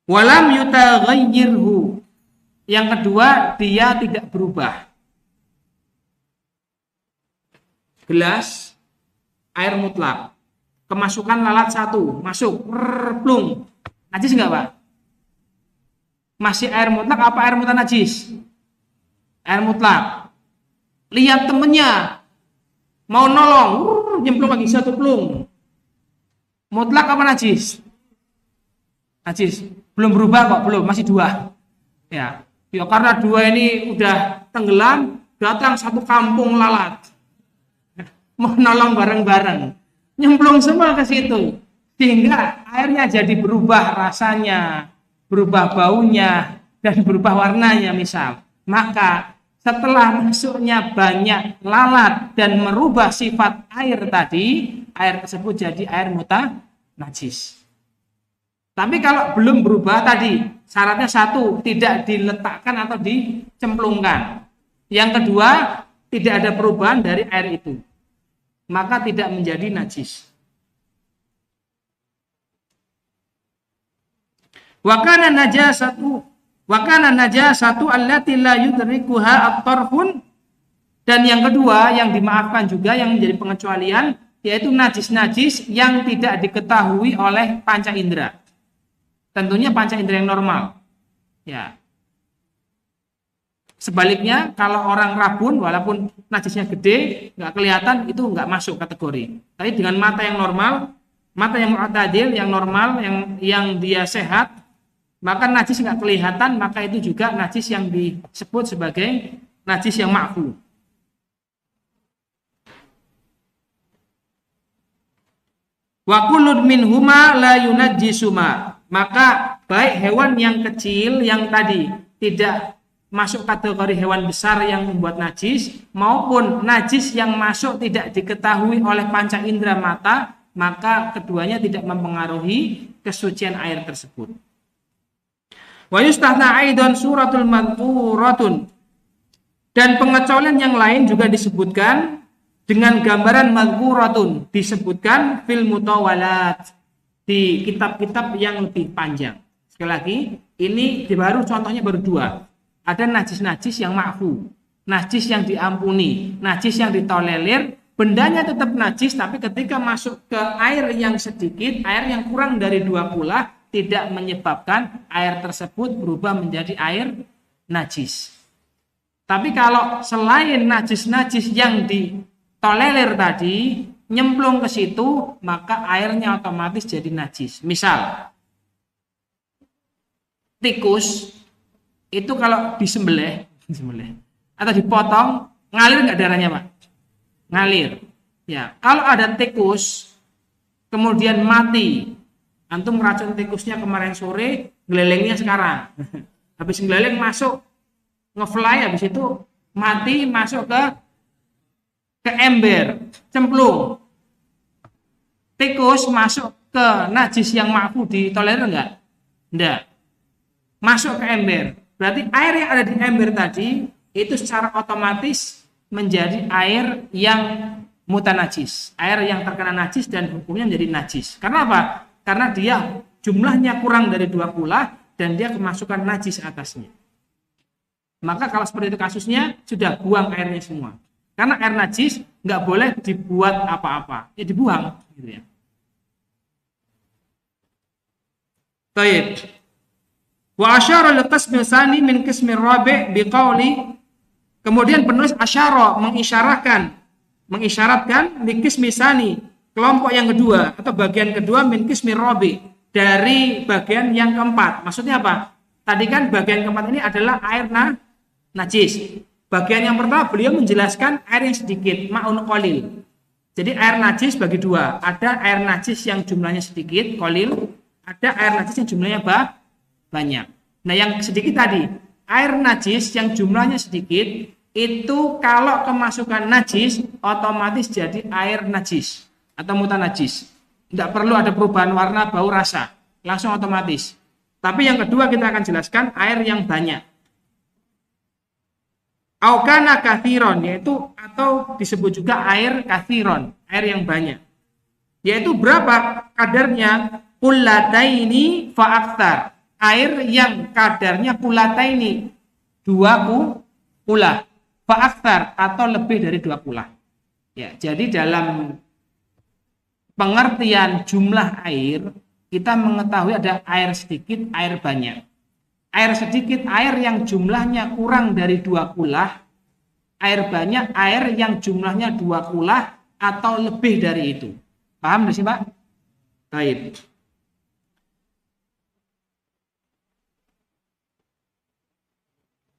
walam yutaghayyirhu. Yang kedua, dia tidak berubah. Gelas air mutlak, kemasukan lalat 1, masuk, plung, najis nggak Pak? Masih air mutlak apa air mutanajis? Air mutlak. Lihat temennya mau nolong, nyemplung lagi 1 plung. Mutlak apa najis? Najis. Belum berubah kok, belum, masih 2. Ya, karena 2 ini udah tenggelam, datang 1 kampung lalat. Mau nolong bareng-bareng. Nyemplung semua ke situ. Sehingga airnya jadi berubah rasanya, berubah baunya, dan berubah warnanya misal. Maka setelah masuknya banyak lalat dan merubah sifat air tadi, air tersebut jadi air mutanajis. Tapi kalau belum berubah tadi, syaratnya 1, tidak diletakkan atau dicemplungkan. Yang kedua, tidak ada perubahan dari air itu. Maka tidak menjadi najis. Wa kana najasatu allati la yudrikuha at-tarfun. Dan yang kedua yang dimaafkan juga yang menjadi pengecualian yaitu najis-najis yang tidak diketahui oleh panca indera. Tentunya panca indera yang normal. Ya. Sebaliknya kalau orang rabun walaupun najisnya gede nggak kelihatan itu nggak masuk kategori. Tapi dengan mata yang normal, mata yang mu'tadil, yang normal, yang dia sehat, maka najis nggak kelihatan, maka itu juga najis yang disebut sebagai najis yang ma'fu. Wa kullun minhuma la yunajjisuma. Maka baik hewan yang kecil yang tadi tidak masuk kategori hewan besar yang membuat najis maupun najis yang masuk tidak diketahui oleh panca indera mata, maka keduanya tidak mempengaruhi kesucian air tersebut. Wa yustahna aidan suratul madhkuratun. Dan pengecualian yang lain juga disebutkan dengan gambaran madhkuratun, disebutkan fil mutawalat, di kitab-kitab yang lebih panjang. Sekali lagi, ini contohnya baru dua. Ada najis-najis yang ma'fu, najis yang diampuni, najis yang ditolerir, bendanya tetap najis, tapi ketika masuk ke air yang sedikit, air yang kurang dari 2 kula, tidak menyebabkan air tersebut berubah menjadi air najis. Tapi kalau selain najis-najis yang ditolerir tadi, nyemplung ke situ, maka airnya otomatis jadi najis. Misal, tikus itu kalau disembelih atau dipotong, ngalir nggak darahnya, Pak? Ngalir. Ya, kalau ada tikus kemudian mati, antum meracun tikusnya kemarin sore, gelelengnya sekarang. Habis geleleng masuk ngefly, habis itu mati masuk ke ember, cemplung. Tikus masuk ke najis yang ma'fu ditolerir enggak? Enggak. Masuk ke ember. Berarti air yang ada di ember tadi itu secara otomatis menjadi air yang mutanajis, air yang terkena najis dan hukumnya menjadi najis. Karena apa? Karena dia jumlahnya kurang dari 2 kula dan dia kemasukan najis atasnya. Maka kalau seperti itu kasusnya, sudah buang airnya semua. Karena air najis nggak boleh dibuat apa-apa, ya dibuang, gitu ya. Baik. Wa asyara li qismi tsani min qismi rabi' biqauli. Kemudian penulis asyara mengisyaratkan li qismi tsani, kelompok yang kedua atau bagian kedua min qismi rabi', dari bagian yang keempat. Maksudnya apa? Tadi kan bagian keempat ini adalah air najis. Bagian yang pertama beliau menjelaskan air yang sedikit, ma'un qalil. Jadi air najis bagi dua. Ada air najis yang jumlahnya sedikit, qalil. Ada air najis yang jumlahnya banyak. Nah, yang sedikit tadi, air najis yang jumlahnya sedikit, itu kalau kemasukan najis, otomatis jadi air najis atau mutanajis. Tidak perlu ada perubahan warna, bau, rasa. Langsung otomatis. Tapi yang kedua kita akan jelaskan air yang banyak. Aukana kathiron, yaitu atau disebut juga air kathiron, air yang banyak. Yaitu berapa kadarnya? Kullataini fa'aktar. Air yang kadarnya kullataini, 2 kula. Fa'aktar atau lebih dari 2 kula. Ya, jadi dalam pengertian jumlah air, kita mengetahui ada air sedikit, air banyak. Air sedikit, air yang jumlahnya kurang dari 2 kula. Air banyak, air yang jumlahnya 2 kula atau lebih dari itu. Paham di sini, Pak? Baik.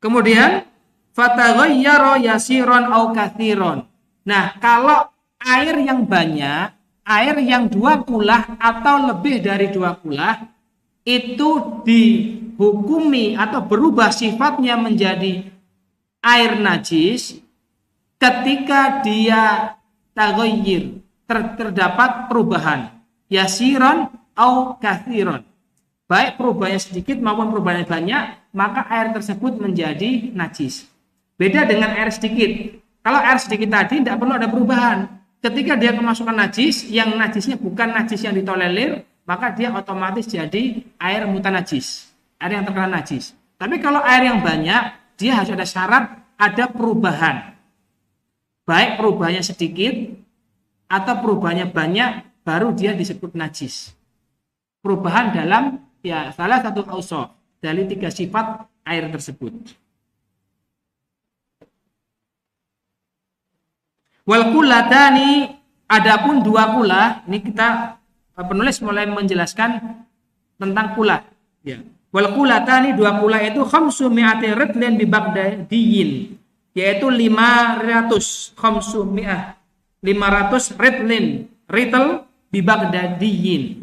Kemudian fataghayyara yasiran au katsiran. Nah, kalau air yang banyak, air yang 2 kula atau lebih dari 2 kula itu dihukumi atau berubah sifatnya menjadi air najis ketika dia taghayyir, terdapat perubahan yasiran au katsiran. Baik perubahannya sedikit maupun perubahannya banyak, maka air tersebut menjadi najis. Beda dengan air sedikit. Kalau air sedikit tadi tidak perlu ada perubahan. Ketika dia kemasukan najis, yang najisnya bukan najis yang ditolerir, maka dia otomatis jadi air mutanajis, air yang terkena najis. Tapi kalau air yang banyak, dia harus ada syarat, ada perubahan. Baik perubahannya sedikit atau perubahannya banyak, baru dia disebut najis. Perubahan dalam ya salah satu ausof dari 3 sifat air tersebut. Wal kulatani, adapun 2 kulah, ini kita penulis mulai menjelaskan tentang kulah. Ya. Wal kulatani, 2 kulah itu khamsu mi'ati ridlin bi Baghdadiyin, yaitu 500 ridlin, ritel bi Baghdadiyin,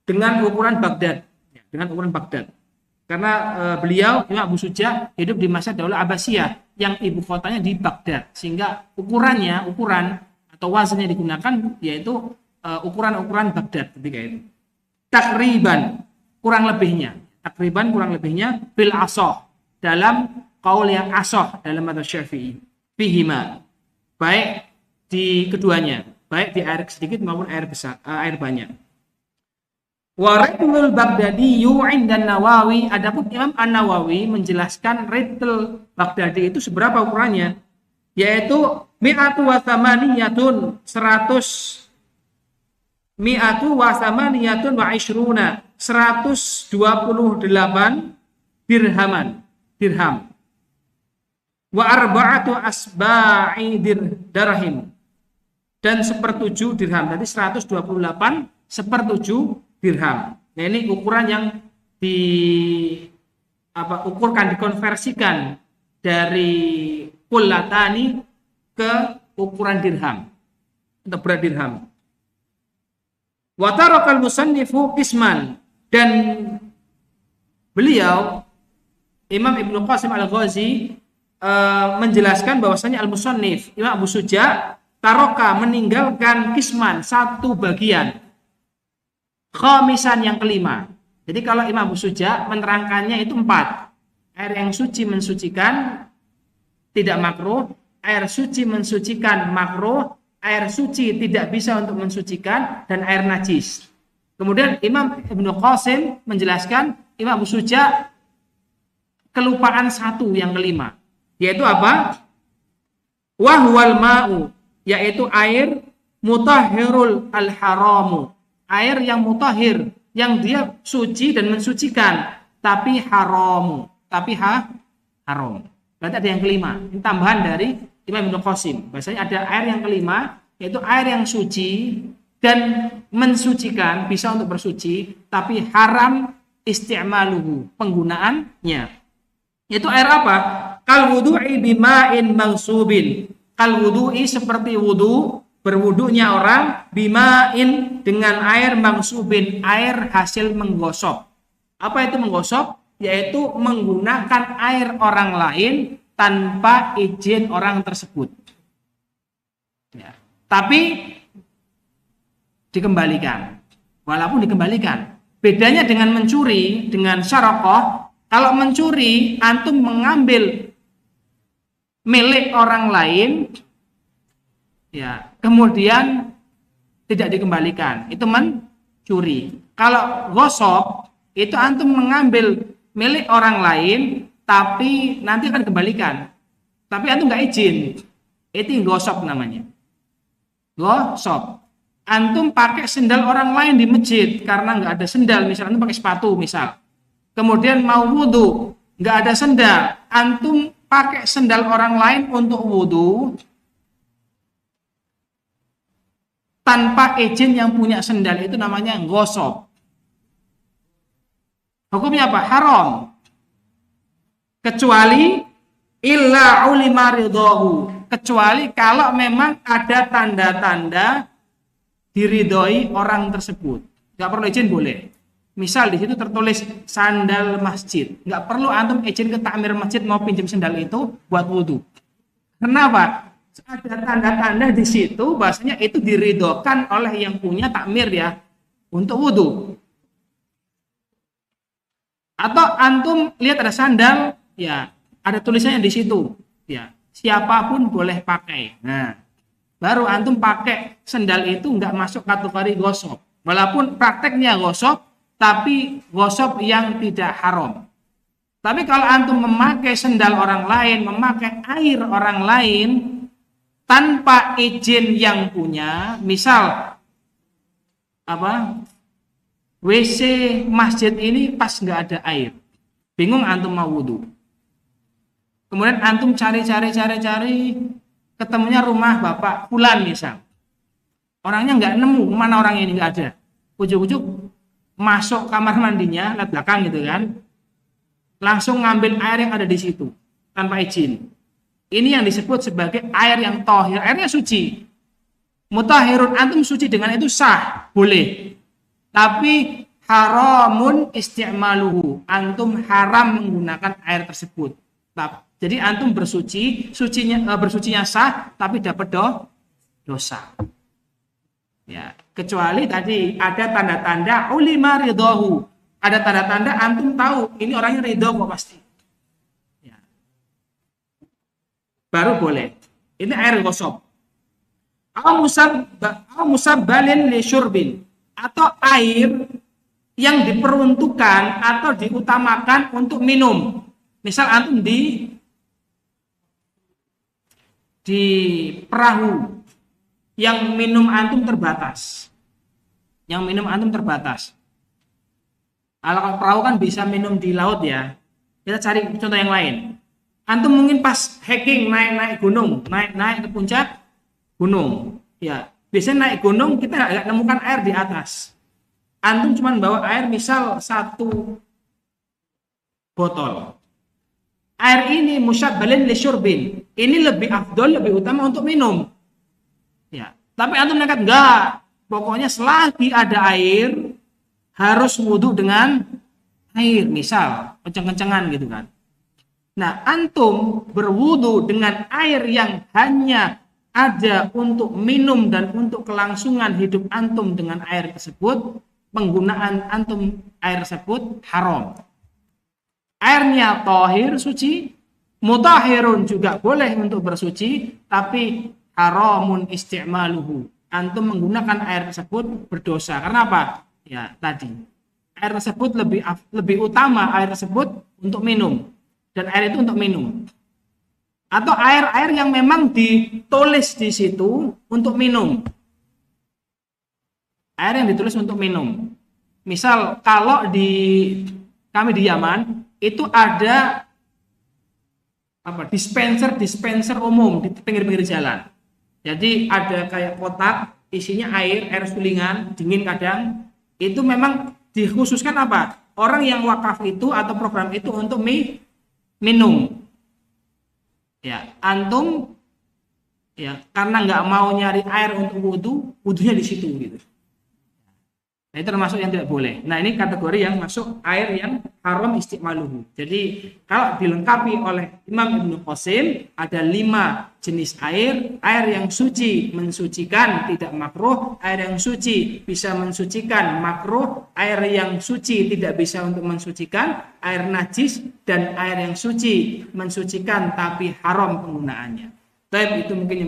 dengan ukuran Baghdad, ya, dengan ukuran Baghdad. Karena beliau Imam Abu Suja hidup di masa Daulah Abbasiyah yang ibu kotanya di Baghdad, sehingga ukuran atau wazannya digunakan yaitu ukuran-ukuran Baghdad ketika itu. Takriban kurang lebihnya bil asoh, dalam qaul yang asoh dalam madzhab Syafi'i, fihima, baik di keduanya, baik di air sedikit maupun air besar, air banyak. Wa ridlul Baghdadi dan Nawawi, adapun Imam An-Nawawi menjelaskan ridl Baghdadi itu seberapa ukurannya, yaitu 128 dirham wa arba'atu asba'i dirham, dan 1/7 dirham. Jadi 128 1/7 dirham. Nah, ini ukuran yang dikonversikan dari kullatani ke ukuran dirham atau berat dirham. Wa tarakal musannifu qisman, dan beliau Imam Ibnu Qasim Al-Ghazi menjelaskan bahwasanya al-musannif Imam Abu Suja taroka meninggalkan qisman, 1 bagian, khamisan yang kelima. Jadi kalau Imam Abu Suja menerangkannya itu 4. Air yang suci mensucikan tidak makruh, air suci mensucikan makruh, air suci tidak bisa untuk mensucikan, dan air najis. Kemudian Imam Ibnu Qasim menjelaskan Imam Abu Suja kelupaan 1 yang kelima, yaitu apa? Wahwal ma'u, yaitu air mutahhirul al-haramu, air yang mutahhir, yang dia suci dan mensucikan, tapi haram, haram. Berarti ada yang kelima. Ini tambahan dari Imam Ibnu Qasim. Biasanya ada air yang kelima, yaitu air yang suci dan mensucikan, bisa untuk bersuci, tapi haram isti'maluhu, penggunaannya. Yaitu air apa? Kal wudu'i bima'in maghsubin. Kal wudu'i seperti wudu, berwudunya orang, bima'in dengan air maghsubin, air hasil menggosok. Apa itu menggosok? Yaitu menggunakan air orang lain tanpa izin orang tersebut. Ya. Tapi dikembalikan. Walaupun dikembalikan. Bedanya dengan mencuri, dengan syarakoh, kalau mencuri, antum mengambil milik orang lain, ya, kemudian tidak dikembalikan, itu mencuri. Kalau gosok, itu antum mengambil milik orang lain, tapi nanti akan kembalikan, tapi antum nggak izin, itu gosok namanya. Gosok. Antum pakai sendal orang lain di masjid karena nggak ada sendal, misalnya antum pakai sepatu misal, kemudian mau wudhu nggak ada sendal, antum pakai sendal orang lain untuk wudhu tanpa izin yang punya sendal, itu namanya gosok. Hukumnya apa? Haram. Kecuali illa ulima ridhahu, kecuali kalau memang ada tanda-tanda diridhoi orang tersebut. Nggak perlu izin boleh. Misal di situ tertulis sandal masjid, nggak perlu antum izin ke takmir masjid mau pinjam sandal itu buat wudhu. Kenapa? Ada tanda-tanda di situ bahasanya itu diridhokan oleh yang punya takmir ya untuk wudhu. Atau antum lihat ada sandal, ya ada tulisannya di situ, ya siapapun boleh pakai. Nah, baru antum pakai sandal itu nggak masuk kategori gosok. Walaupun prakteknya ghusl, tapi ghusl yang tidak haram. Tapi kalau antum memakai sendal orang lain, memakai air orang lain tanpa izin yang punya, misal WC masjid ini pas nggak ada air, bingung antum mau wudhu. Kemudian antum cari, ketemunya rumah Bapak Fulan misal. Orangnya nggak nemu, mana orang ini nggak ada. Ujuk-ujuk masuk kamar mandinya, lihat belakang gitu kan, langsung ngambil air yang ada di situ tanpa izin. Ini yang disebut sebagai air yang tohir, airnya suci. Mutahirun, antum suci dengan itu sah, boleh. Tapi haramun isti'maluhu, antum haram menggunakan air tersebut. Jadi antum bersucinya sah, tapi dapat dosa. Ya, kecuali tadi ada tanda-tanda ulima ridhahu. Ada tanda-tanda antum tahu ini orangnya ridho kok pasti. Ya. Baru boleh. Ini air gosok. Musabbalin li syurbin, atau air yang diperuntukkan atau diutamakan untuk minum. Misal antum di perahu yang minum antum terbatas. Kalau perahu kan bisa minum di laut ya. Kita cari contoh yang lain. Antum mungkin pas hiking naik gunung, naik ke puncak gunung. Ya, biasanya naik gunung kita nggak nemukan air di atas. Antum cuma bawa air misal 1 botol. Air ini musyabbalin li syurbin. Ini lebih afdol, lebih utama untuk minum. Ya, tapi antum nekat enggak. Pokoknya selagi ada air harus wudhu dengan air, misal kenceng-kencengan gitu kan. Nah, antum berwudhu dengan air yang hanya ada untuk minum dan untuk kelangsungan hidup antum dengan air tersebut, penggunaan antum air tersebut haram. Airnya tohir, suci, mutahirun juga boleh untuk bersuci, tapi haramun isti'maluhu. Antum menggunakan air tersebut berdosa. Karena apa? Ya, tadi. Air tersebut lebih utama air tersebut untuk minum. Dan air itu untuk minum. Atau air-air yang memang ditulis di situ untuk minum. Air yang ditulis untuk minum. Misal kalau kami di Yaman itu ada dispenser umum di pinggir-pinggir jalan. Jadi ada kayak kotak isinya air sulingan, dingin kadang. Itu memang dikhususkan apa? Orang yang wakaf itu atau program itu untuk minum. Ya, antum ya karena nggak mau nyari air untuk wudhunya di situ gitu. Nah, itu termasuk yang tidak boleh. Nah, ini kategori yang masuk air yang haram isti'maluhu. Jadi, kalau dilengkapi oleh Imam Ibnu Qasim, ada 5 jenis air. Air yang suci mensucikan, tidak makruh. Air yang suci bisa mensucikan, makruh. Air yang suci tidak bisa untuk mensucikan. Air najis dan air yang suci mensucikan, tapi haram penggunaannya. Baik, itu mungkin